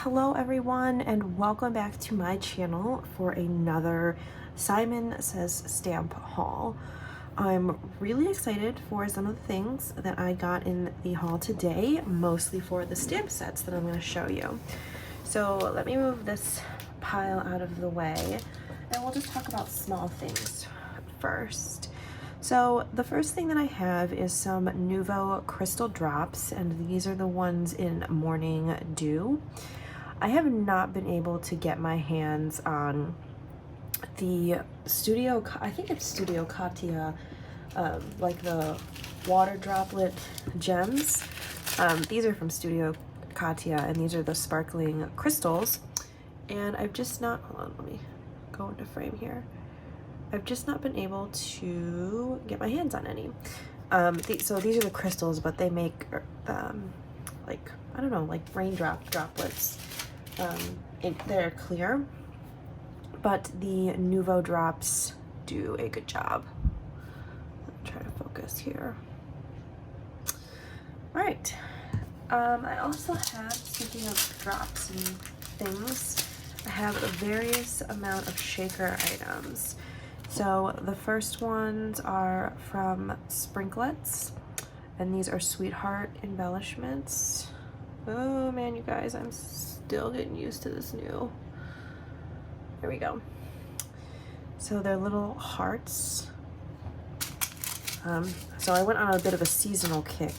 Hello everyone, and welcome back to my channel for another Simon Says stamp haul. I'm really excited for some of the things that I got in the haul today, mostly for the stamp sets that I'm going to show you. So let me move this pile out of the way, and we'll just talk about small things first. So the first thing that I have is some Nuvo Crystal Drops, and these are the ones in Morning Dew. I have not been able to get my hands on the Studio, I think it's Studio Katia, like the water droplet gems. These are from Studio Katia, and these are the sparkling crystals. And I've just not, hold on, let me go into frame here. I've just not been able to get my hands on any. So these are the crystals, but they make like, I don't know, like raindrop droplets. They're clear, but the Nuvo drops do a good job. Let me try to focus here. All right. I also have, speaking of drops and things, I have a various amount of shaker items. So the first ones are from Sprinklets, and these are Sweetheart embellishments. Oh man, you guys, I'm still getting used to this new. There we go. So they're little hearts. So I went on a bit of a seasonal kick.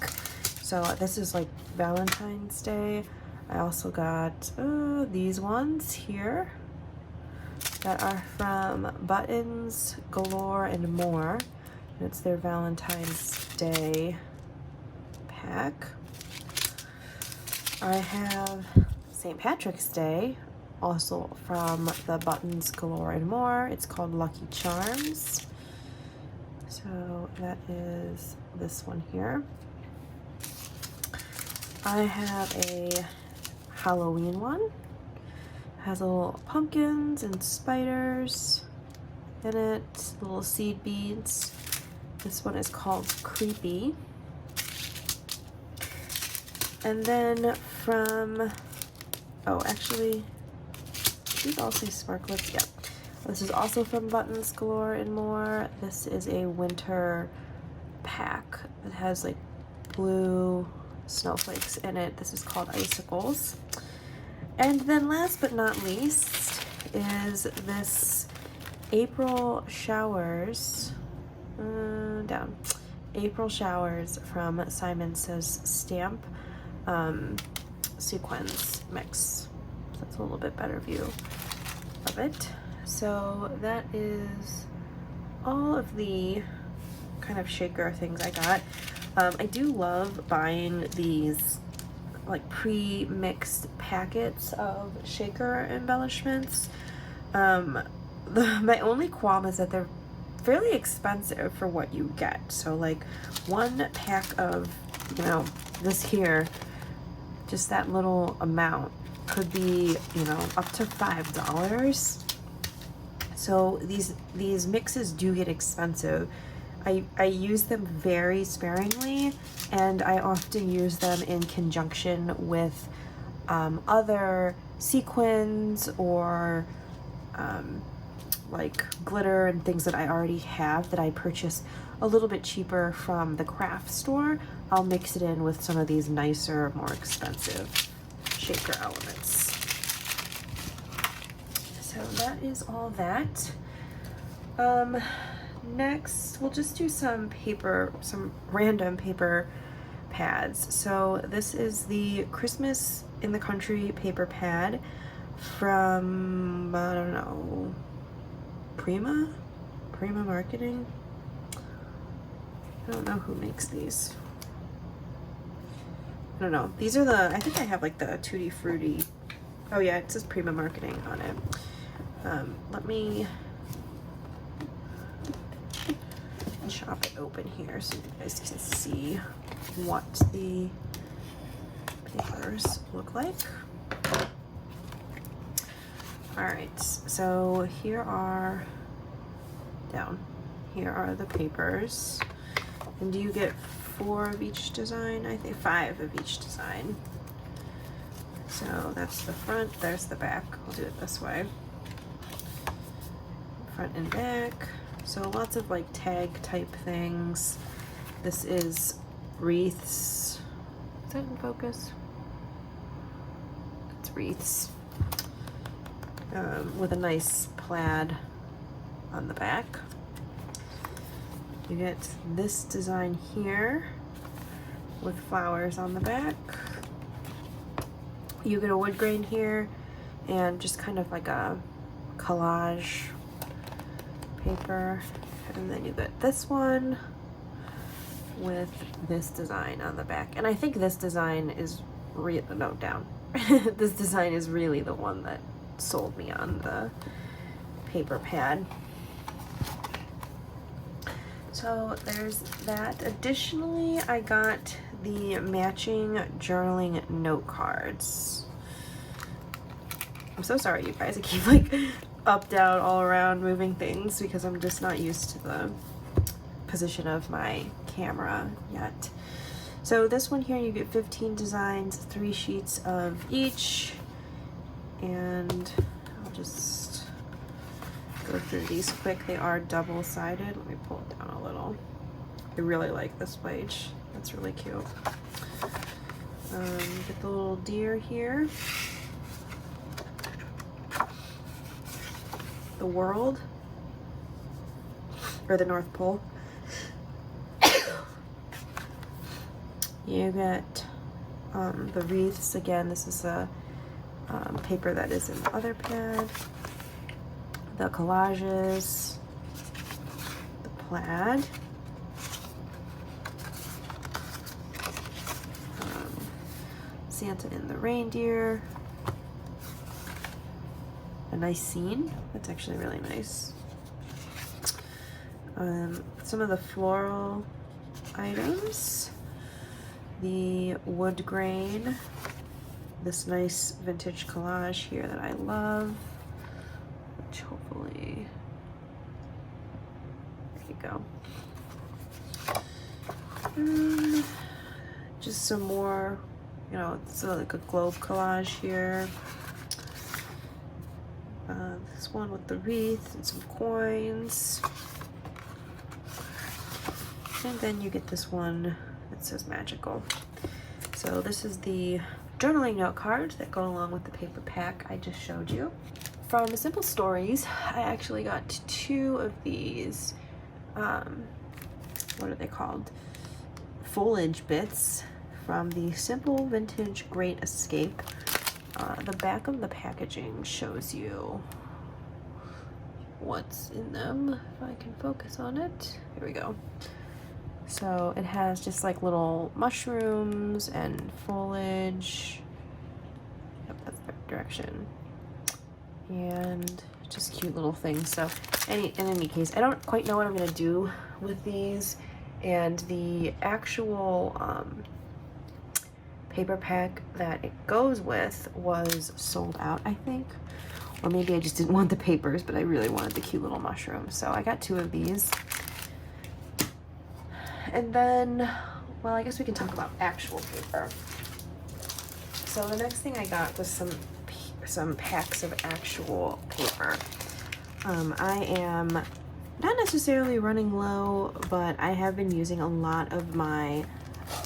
So this is like Valentine's Day. I also got these ones here that are from Buttons Galore and More. And it's their Valentine's Day pack. I have St. Patrick's Day, also from the Buttons Galore and More. It's called Lucky Charms. So that is this one here. I have a Halloween one. It has little pumpkins and spiders in it, little seed beads. This one is called Creepy. And then from, oh, actually, these all say Sparklets. Yeah. This is also from Buttons Galore and More. This is a winter pack. It has like blue snowflakes in it. This is called Icicles. And then last but not least is this April Showers, April Showers from Simon Says Stamp sequins mix. So that's a little bit better view of it. So that is all of the kind of shaker things I got. I do love buying these like pre-mixed packets of shaker embellishments. My only qualm is that they're fairly expensive for what you get. So like one pack of, you know, this here, just that little amount could be, you know, up to $5. So these mixes do get expensive. I use them very sparingly, and I often use them in conjunction with other sequins or like glitter and things that I already have that I purchase a little bit cheaper from the craft store. I'll mix it in with some of these nicer, more expensive shaker elements. So that is all that. Next, we'll just do some random paper pads. So this is the Christmas in the Country paper pad from, I don't know, Prima Marketing. I don't know who makes these. I don't know. These are the, I think I have like the Tutti Frutti. Oh yeah, it says Prima Marketing on it. Let me chop it open here so you guys can see what the papers look like. All right, so here are the papers. And do you get 4 of each design? I think 5 of each design. So that's the front, there's the back. I'll do it this way. Front and back. So lots of like tag type things. This is wreaths. Is that in focus? It's wreaths. With a nice plaid on the back. You get this design here with flowers on the back. You get a wood grain here and just kind of like a collage paper. And then you get this one with this design on the back. And I think this design is no, down. This design is really the one that sold me on the paper pad. So there's that. Additionally, I got the matching journaling note cards. I'm so sorry, you guys. I keep like up, down, all around moving things because I'm just not used to the position of my camera yet. So this one here, you get 15 designs, 3 sheets of each, and I'll just go through these quick. They are double-sided. Let me pull it down a little. I really like this page. That's really cute. Get the little deer here. The world, or the North Pole. You get the wreaths again. This is a paper that is in the other pad. The collages, the plaid, Santa and the reindeer, a nice scene. That's actually really nice. Some of the floral items, the wood grain, this nice vintage collage here that I love, which hopefully, there you go. Just some more, you know, it's like a globe collage here. This one with the wreath and some coins. And then you get this one that says magical. So this is the journaling note cards that go along with the paper pack I just showed you. From Simple Stories, I actually got 2 of these, what are they called? Foliage bits from the Simple Vintage Great Escape. The back of the packaging shows you what's in them, if I can focus on it. Here we go. So it has just like little mushrooms and foliage. Yep, that's the direction. And just cute little things. So in any case, I don't quite know what I'm gonna do with these. And the actual paper pack that it goes with was sold out, I think. Or maybe I just didn't want the papers, but I really wanted the cute little mushrooms. So I got 2 of these. And then, well, I guess we can talk about actual paper. So the next thing I got was some packs of actual paper. I am not necessarily running low, but I have been using a lot of my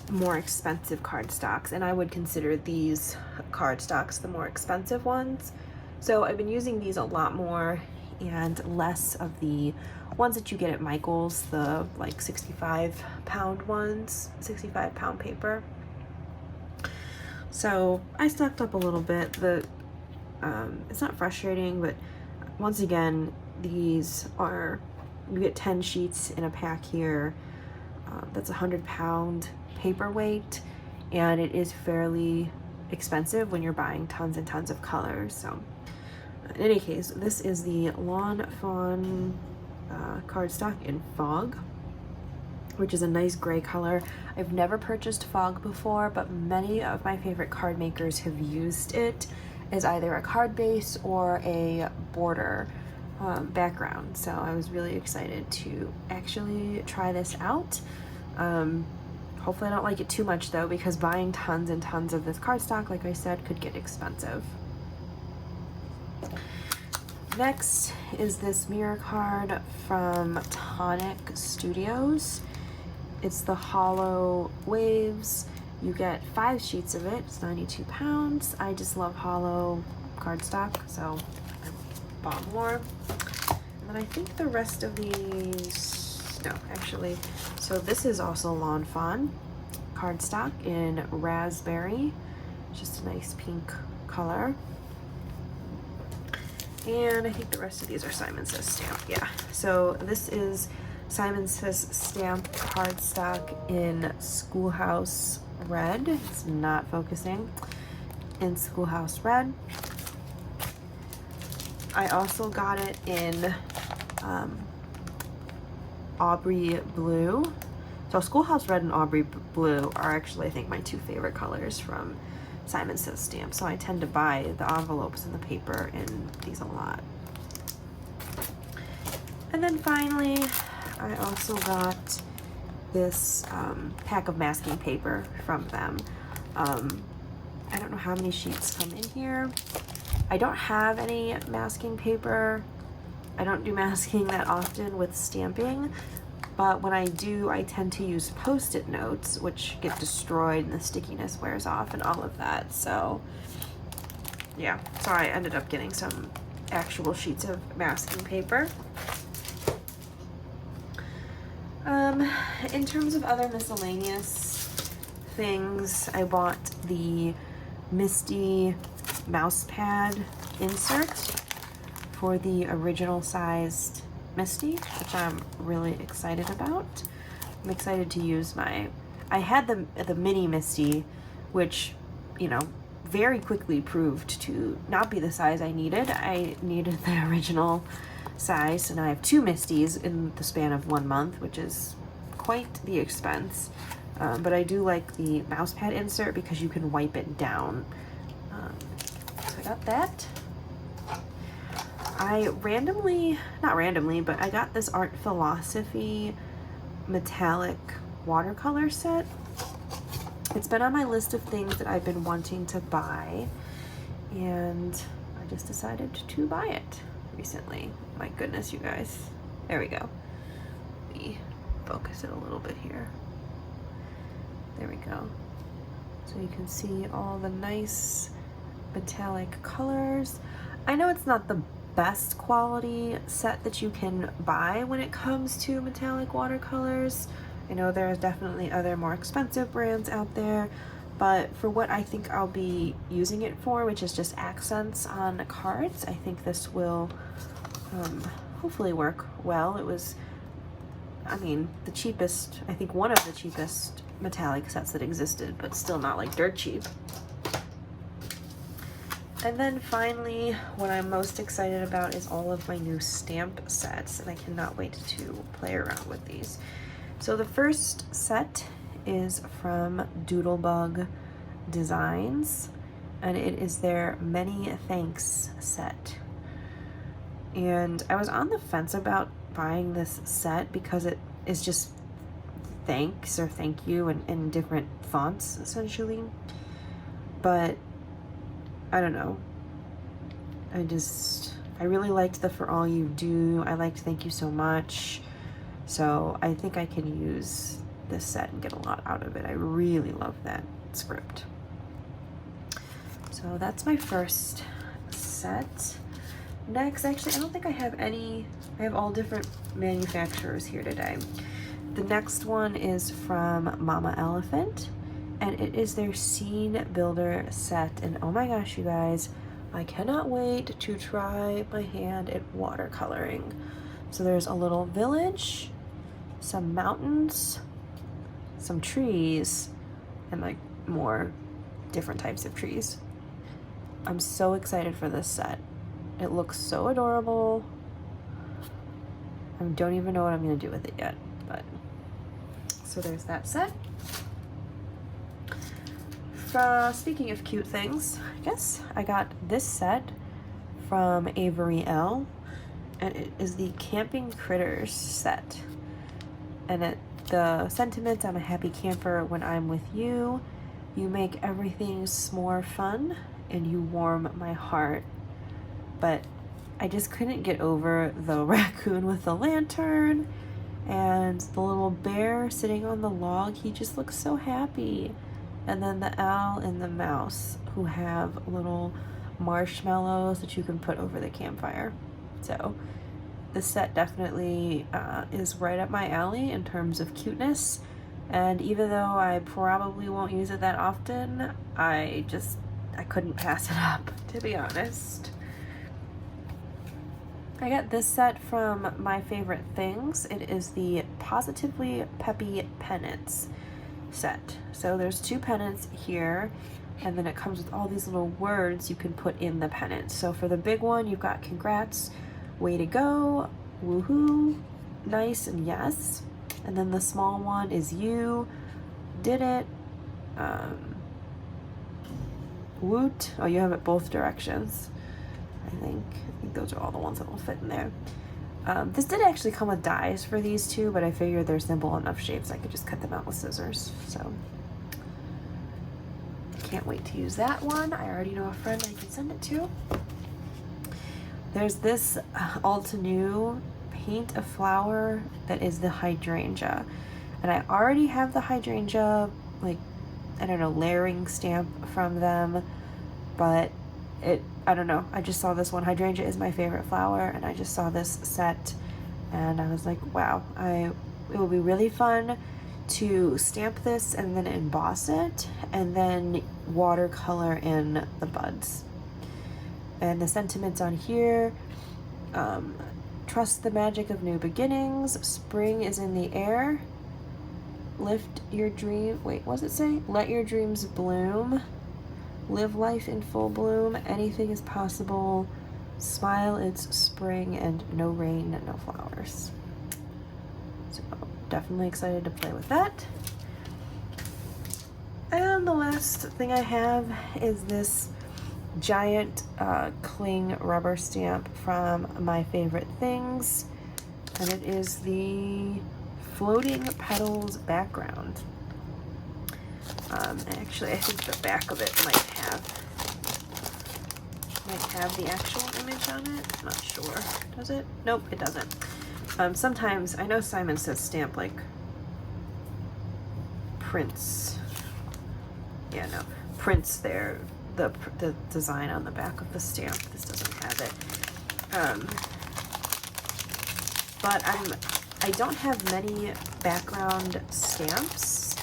more expensive cardstocks, and I would consider these cardstocks the more expensive ones. So I've been using these a lot more and less of the ones that you get at Michael's, the like 65-pound ones, 65-pound paper. So I stocked up a little bit. It's not frustrating, but once again, these are, you get 10 sheets in a pack here. That's 100-pound paperweight, and it is fairly expensive when you're buying tons and tons of colors. So in any case, this is the Lawn Fawn cardstock in Fog, which is a nice gray color. I've never purchased Fog before, but many of my favorite card makers have used it as either a card base or a border background. So I was really excited to actually try this out. Hopefully I don't like it too much though, because buying tons and tons of this cardstock, like I said, could get expensive. Next is this mirror card from Tonic Studios. It's the Hollow Waves. You get 5 sheets of it. It's 92 pounds. I just love hollow cardstock, so I bought more. And then I think the rest of these, no, actually, so this is also Lawn Fawn cardstock in Raspberry. Just a nice pink color. And I think the rest of these are Simon Says Stamp. Yeah, so this is Simon Says Stamp cardstock in Schoolhouse Red. It's not focusing. In Schoolhouse Red. I also got it in Aubrey Blue. So Schoolhouse Red and Aubrey Blue are actually, I think, my 2 favorite colors from Simon Says Stamp. So I tend to buy the envelopes and the paper in these a lot. And then finally, I also got this pack of masking paper from them. I don't know how many sheets come in here. I don't have any masking paper. I don't do masking that often with stamping, but when I do, I tend to use Post-it notes, which get destroyed and the stickiness wears off and all of that. So yeah, so I ended up getting some actual sheets of masking paper. In terms of other miscellaneous things, I bought the Misty mouse pad insert for the original sized Misty, which I'm really excited about. I'm excited to use I had the mini Misty, which, you know, very quickly proved to not be the size I needed. I needed the original size, and I have 2 Misties in the span of 1 month, which is quite the expense. But I do like the mouse pad insert because you can wipe it down. So I got that. I not randomly, but I got this Art Philosophy metallic watercolor set. It's been on my list of things that I've been wanting to buy, and I just decided to buy it recently. My goodness, you guys. There we go. Let me focus it a little bit here. There we go. So you can see all the nice metallic colors. I know it's not the best quality set that you can buy when it comes to metallic watercolors. I know there's definitely other more expensive brands out there, but for what I think I'll be using it for, which is just accents on cards, I think this will hopefully work well. It was, I mean, the cheapest, I think one of the cheapest metallic sets that existed, but still not like dirt cheap. And then finally, what I'm most excited about is all of my new stamp sets, and I cannot wait to play around with these. So the first set is from Doodlebug Designs, and it is their Many Thanks set. And I was on the fence about buying this set because it is just thanks or thank you in different fonts, essentially. But I don't know. I really liked the For All You Do. I liked Thank You So Much. So I think I can use this set and get a lot out of it. I really love that script. So that's my first set. Next, actually, I don't think I have any. I have all different manufacturers here today. The next one is from Mama Elephant, and it is their Scene Builder set. And oh my gosh, you guys, I cannot wait to try my hand at watercoloring. So there's a little village, some mountains, some trees, and like more different types of trees. I'm so excited for this set. It looks so adorable. I don't even know what I'm gonna do with it yet, but so there's that set. Speaking of cute things, I guess I got this set from Avery Elle, and it is the Camping Critters set. And the sentiments, I'm a happy camper when I'm with you. You make everything s'more fun, and you warm my heart. But I just couldn't get over the raccoon with the lantern and the little bear sitting on the log. He just looks so happy. And then the owl and the mouse, who have little marshmallows that you can put over the campfire. So this set definitely is right up my alley in terms of cuteness. And even though I probably won't use it that often, I couldn't pass it up, to be honest. I got this set from My Favorite Things. It is the Positively Peppy Pennants set. So there's 2 pennants here, and then it comes with all these little words you can put in the pennant. So for the big one, you've got congrats, way to go, woohoo, nice, and yes. And then the small one is you did it, woot. Oh, you have it both directions. I think those are all the ones that will fit in there. This did actually come with dies for these 2, but I figured they're simple enough shapes I could just cut them out with scissors. So can't wait to use that one. I already know a friend I can send it to. There's this Altenew paint a flower that is the hydrangea, and I already have the hydrangea, like, I don't know, layering stamp from them, but I don't know, I just saw this one. Hydrangea is my favorite flower, and I just saw this set and I was like, wow, it will be really fun to stamp this and then emboss it and then watercolor in the buds. And the sentiments on here, trust the magic of new beginnings, spring is in the air, lift your dream, wait, what does it say? Let your dreams bloom, live life in full bloom, anything is possible, smile, it's spring, and no rain, no flowers. So definitely excited to play with that. And the last thing I have is this giant cling rubber stamp from My Favorite Things, and it is the Floating Petals background. Actually, I think the back of it might have the actual image on it. I'm not sure. Does it? Nope, it doesn't. Sometimes, I know Simon says stamp like prints. Yeah, no, prints there. The design on the back of the stamp. This doesn't have it. But I don't have many background stamps.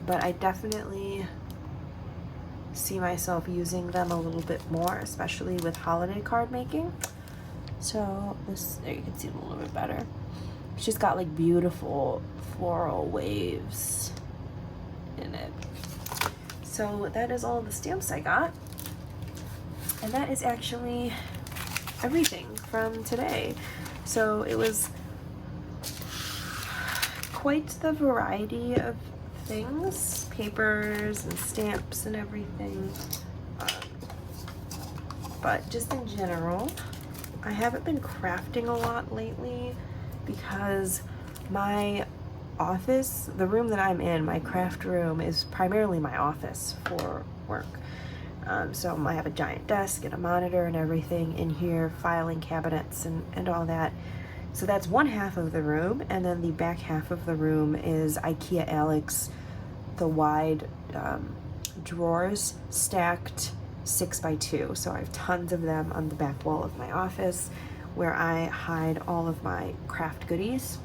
But I definitely see myself using them a little bit more, especially with holiday card making. So this, there you can see it a little bit better. She's got like beautiful floral waves in it. So that is all the stamps I got. And that is actually everything from today. So it was quite the variety of things, papers and stamps and everything. But just in general, I haven't been crafting a lot lately because my office, the room that I'm in, my craft room, is primarily my office for work. So I have a giant desk and a monitor and everything in here, filing cabinets and all that. So that's one half of the room, and then the back half of the room is IKEA Alex, the wide drawers stacked 6x2. So I have tons of them on the back wall of my office where I hide all of my craft goodies.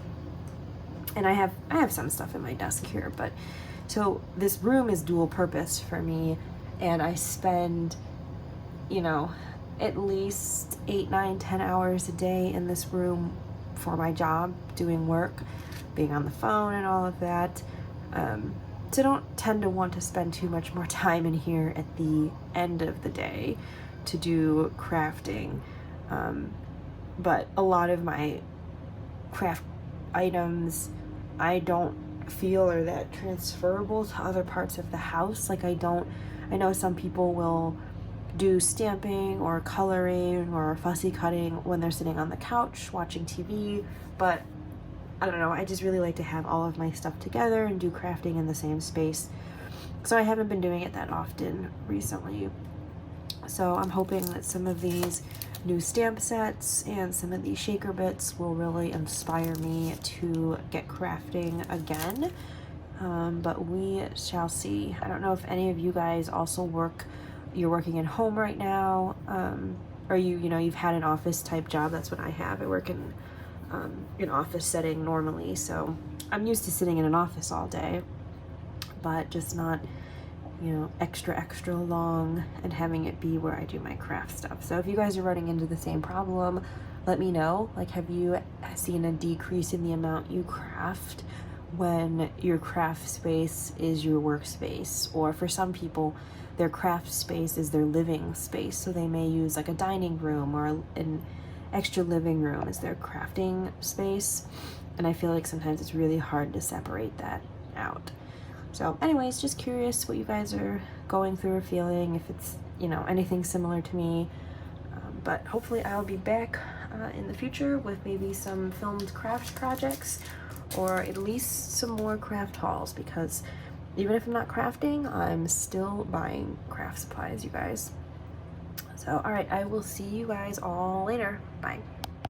And I have some stuff in my desk here, but so this room is dual purpose for me, and I spend, you know, at least 8, 9, 10 hours a day in this room for my job, doing work, being on the phone and all of that. So I don't tend to want to spend too much more time in here at the end of the day to do crafting. But a lot of my craft items I don't feel are that transferable to other parts of the house. Like I know some people will do stamping or coloring or fussy cutting when they're sitting on the couch watching TV, but I don't know, I just really like to have all of my stuff together and do crafting in the same space. So I haven't been doing it that often recently. So I'm hoping that some of these new stamp sets and some of these shaker bits will really inspire me to get crafting again. But we shall see. I don't know if any of you guys also you're working at home right now, or you've had an office type job. That's what I have. I work in an office setting normally, so I'm used to sitting in an office all day, but just not extra long and having it be where I do my craft stuff. So if you guys are running into the same problem, let me know. Like, have you seen a decrease in the amount you craft when your craft space is your workspace? Or for some people, their craft space is their living space, so they may use like a dining room or an extra living room as their crafting space. And I feel like sometimes it's really hard to separate that out. So anyways, just curious what you guys are going through or feeling, if it's, anything similar to me. But hopefully I'll be back in the future with maybe some filmed craft projects, or at least some more craft hauls, because even if I'm not crafting, I'm still buying craft supplies, you guys. So, all right, I will see you guys all later. Bye.